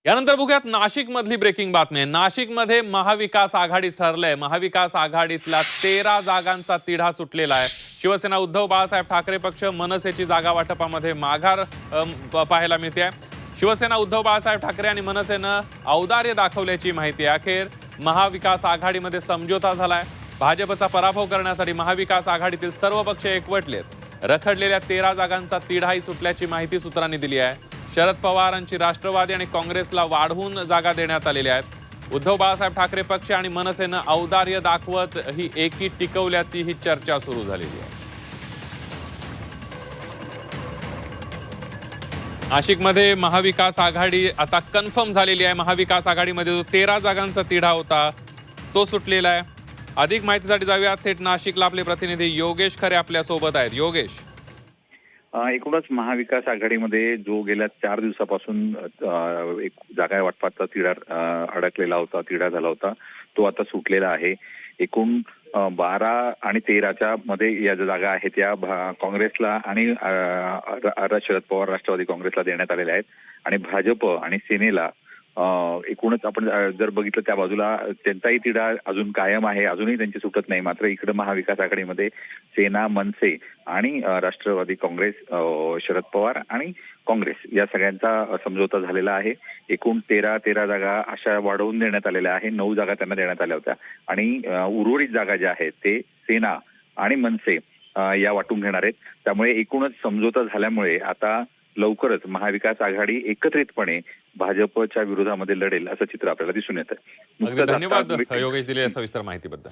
यानंतर बघूयात नाशिक मधली ब्रेकिंग बातमी. नाशिक मध्ये महाविकास आघाडीच ठरलंय. महाविकास आघाडीतला 13 जागांचा तिढा सुटलेला आहे. शिवसेना उद्धव बाळासाहेब ठाकरे पक्ष मनसेची जागा वाटपामध्ये माघार पाहायला मिळते. शिवसेना उद्धव बाळासाहेब ठाकरे आणि मनसेनं औदार्य दाखवल्याची माहिती आहे. अखेर महाविकास आघाडीमध्ये समझोता झालाय. भाजपचा पराभव करण्यासाठी महाविकास आघाडीतील सर्व पक्ष एकवटलेत. रखडलेल्या 13 जागांचा तिढाही सुटल्याची माहिती सूत्रांनी दिली आहे. शरद पवारांची राष्ट्रवादी आणि काँग्रेसला वाढवून जागा देण्यात आलेल्या आहेत. उद्धव बाळासाहेब ठाकरे पक्ष आणि मनसेनं औदार्य दाखवत ही एकी टिकवल्याची ही चर्चा सुरू झालेली आहे. नाशिकमध्ये महाविकास आघाडी आता कन्फर्म झालेली आहे. महाविकास आघाडीमध्ये जो 13 जागांचा तिढा होता तो सुटलेला आहे. अधिक माहितीसाठी जाऊया थेट नाशिकला. आपले प्रतिनिधी योगेश खरे आपल्या सोबत आहेत. योगेश, एकूणच महाविकास आघाडीमध्ये जो गेल्या 4 दिवसापासून एक जागा वाटपाचा अडकलेला होता, तिढा झाला होता, तो आता सुटलेला आहे. एकूण 12 आणि 13च्या मध्ये या जागा आहेत या काँग्रेसला आणि शरद पवार राष्ट्रवादी काँग्रेसला देण्यात आलेल्या आहेत आणि भाजप आणि सेनेला एकूणच आपण जर बघितलं त्या बाजूला त्यांचाही तिढा अजून कायम आहे, अजूनही त्यांची सुटत नाही. मात्र इकडे महाविकास आघाडीमध्ये सेना, मनसे आणि राष्ट्रवादी काँग्रेस, शरद पवार आणि काँग्रेस या सगळ्यांचा समझोता झालेला आहे. एकूण 13 जागा अशा वाढवून देण्यात आलेल्या आहे. 9 जागा त्यांना देण्यात आल्या होत्या आणि उर्वरित जागा ज्या आहेत ते सेना आणि मनसे या वाटून घेणार आहेत. त्यामुळे एकूणच समझोता झाल्यामुळे आता लवकरच महाविकास आघाडी एकत्रितपणे भाजपच्या विरोधामध्ये लढेल असं चित्र आपल्याला दिसून येतं. अगदी धन्यवाद योगेश दिलेल्या सविस्तर माहितीबद्दल.